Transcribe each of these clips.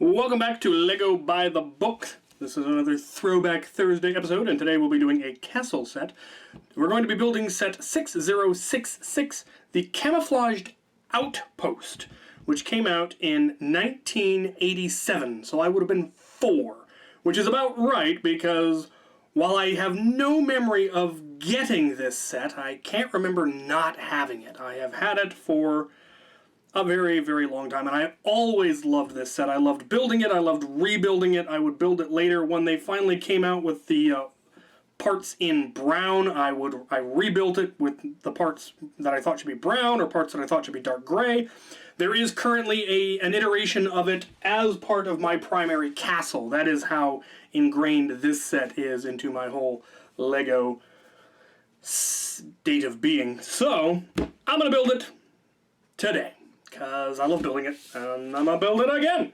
Welcome back to Lego by the Book. This is another Throwback Thursday episode, and today we'll be doing a castle set. We're going to be building set 6066, the Camouflaged Outpost, which came out in 1987, so I would have been 4, which is about right because while I have no memory of getting this set, I can't remember not having it. I have had it for a very, very long time, and I always loved this set. I loved building it, I loved rebuilding it. I would build it later. When they finally came out with the parts in brown, I rebuilt it with the parts that I thought should be brown or parts that I thought should be dark gray. There is currently an iteration of it as part of my primary castle. That is how ingrained this set is into my whole Lego state of being. So, I'm going to build it today, because I love building it, and I'm going to build it again.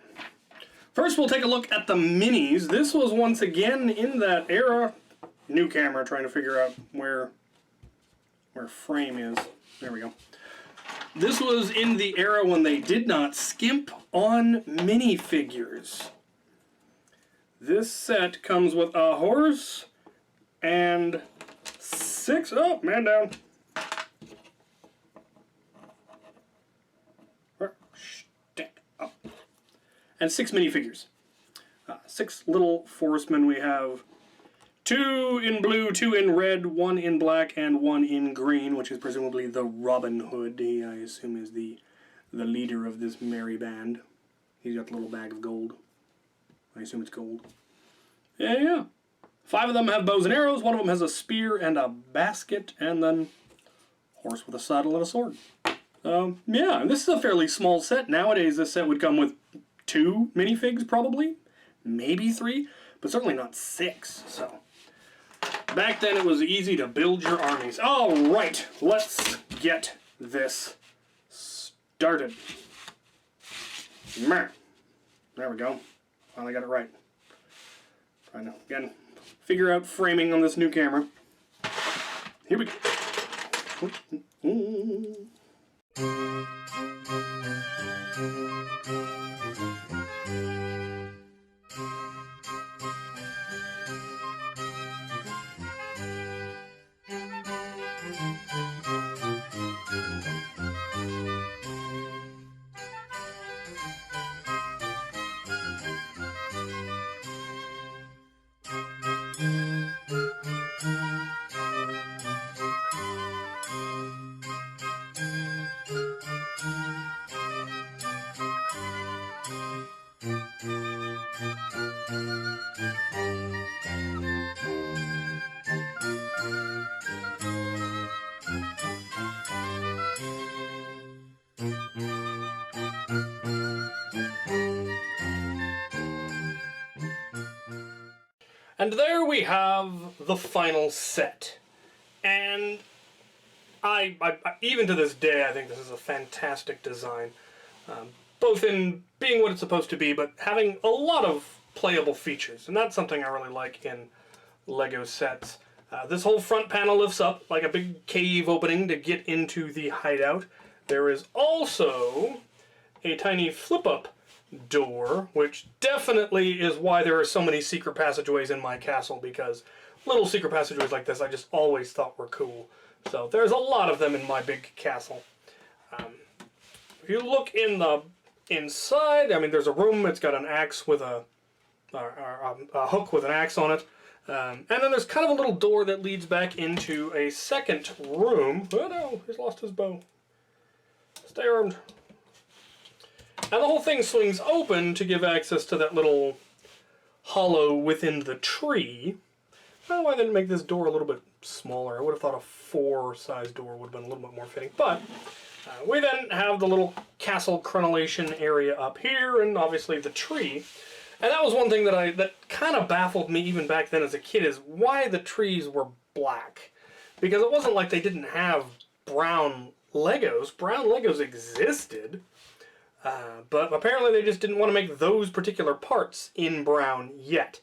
First, we'll take a look at the minis. This was once again in that era. New camera, trying to figure out where frame is. There we go. This was in the era when they did not skimp on minifigures. This set comes with a horse and 6... Oh, man down. And 6 minifigures. 6 little forestmen. We have 2 in blue, 2 in red, 1 in black, and 1 in green, which is presumably the Robin Hood. He, I assume, is the leader of this merry band. He's got the little bag of gold. I assume it's gold. Yeah. 5 of them have bows and arrows. 1 of them has a spear and a basket, and then horse with a saddle and a sword. Yeah, this is a fairly small set. Nowadays, this set would come with 2 minifigs, probably. Maybe 3, but certainly not 6, so. Back then, it was easy to build your armies. All right, let's get this started. There we go. Finally got it right. Trying to, again, figure out framing on this new camera. Here we go. And there we have the final set. And I even to this day, I think this is a fantastic design. Both in being what it's supposed to be, but having a lot of playable features. And that's something I really like in Lego sets. This whole front panel lifts up like a big cave opening to get into the hideout. There is also a tiny flip-up door, which definitely is why there are so many secret passageways in my castle, because little secret passageways like this I just always thought were cool. So there's a lot of them in my big castle. If you look in the inside, I mean, there's a room. It's got an axe with a hook with an axe on it. And then there's kind of a little door that leads back into a second room. Oh no, he's lost his bow. Stay armed. And the whole thing swings open to give access to that little hollow within the tree. I don't know why they didn't make this door a little bit smaller. I would have thought a 4-size door would have been a little bit more fitting. But we then have the little castle crenellation area up here, and obviously the tree. And that was one thing that kind of baffled me even back then as a kid, is why the trees were black. Because it wasn't like they didn't have brown Legos. Brown Legos existed. But apparently they just didn't want to make those particular parts in brown yet.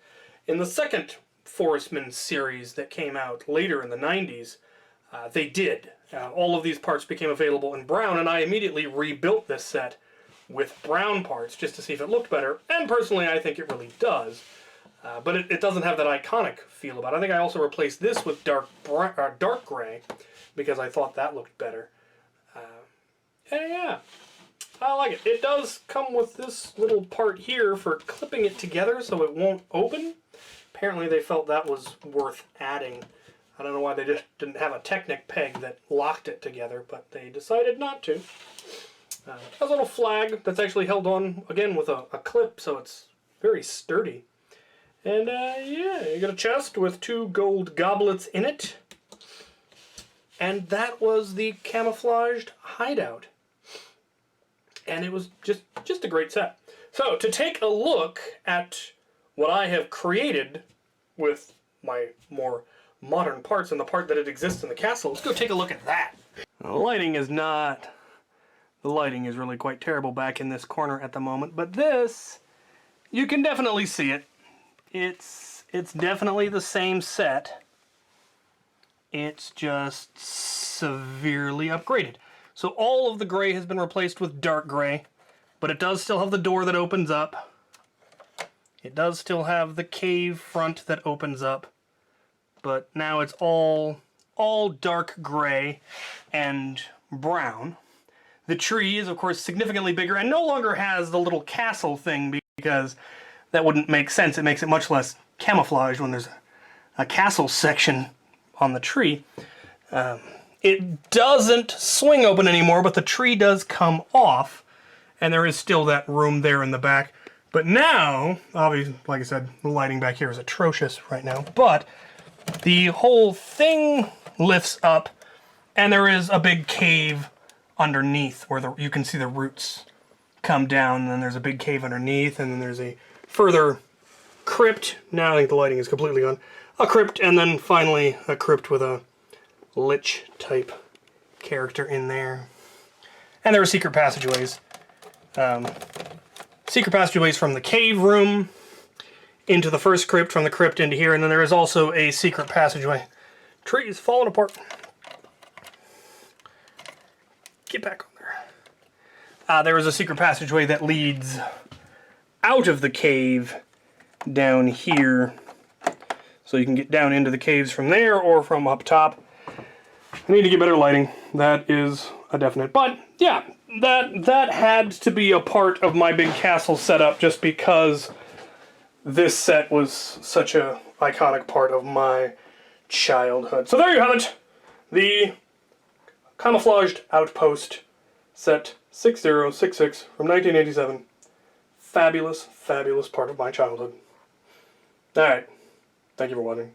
In the second Forestman series that came out later in the 90s, they did. All of these parts became available in brown, and I immediately rebuilt this set with brown parts just to see if it looked better. And personally, I think it really does. But it doesn't have that iconic feel about it. I think I also replaced this with dark gray because I thought that looked better. And yeah, I like it. It does come with this little part here for clipping it together so it won't open. Apparently they felt that was worth adding. I don't know why they just didn't have a Technic peg that locked it together, but they decided not to. Has a little flag that's actually held on, again, with a clip, so it's very sturdy. And yeah, you got a chest with 2 gold goblets in it. And that was the Camouflaged hideout. And it was just a great set. So, to take a look at what I have created with my more modern parts and the part that it exists in the castle, let's go take a look at that. The lighting is really quite terrible back in this corner at the moment, but this, you can definitely see it. It's definitely the same set. It's just severely upgraded. So all of the gray has been replaced with dark gray, but it does still have the door that opens up. It does still have the cave front that opens up, but now it's all dark gray and brown. The tree is, of course, significantly bigger and no longer has the little castle thing because that wouldn't make sense. It makes it much less camouflaged when there's a castle section on the tree. It doesn't swing open anymore, but the tree does come off, and there is still that room there in the back. But now, obviously, like I said, the lighting back here is atrocious right now, but the whole thing lifts up, and there is a big cave underneath where you can see the roots come down, and then there's a big cave underneath, and then there's a further crypt. Now I think the lighting is completely gone. A crypt, and then finally a crypt with a lich type character in there. And there are secret passageways. Secret passageways from the cave room into the first crypt, from the crypt into here, and then there is also a secret passageway. Tree is falling apart. Get back on there. There is a secret passageway that leads out of the cave down here. So you can get down into the caves from there or from up top. I need to get better lighting. That is a definite. But yeah, that had to be a part of my big castle setup just because this set was such a iconic part of my childhood. So there you have it. The Camouflaged Outpost set 6066 from 1987. Fabulous, fabulous part of my childhood. Alright. Thank you for watching.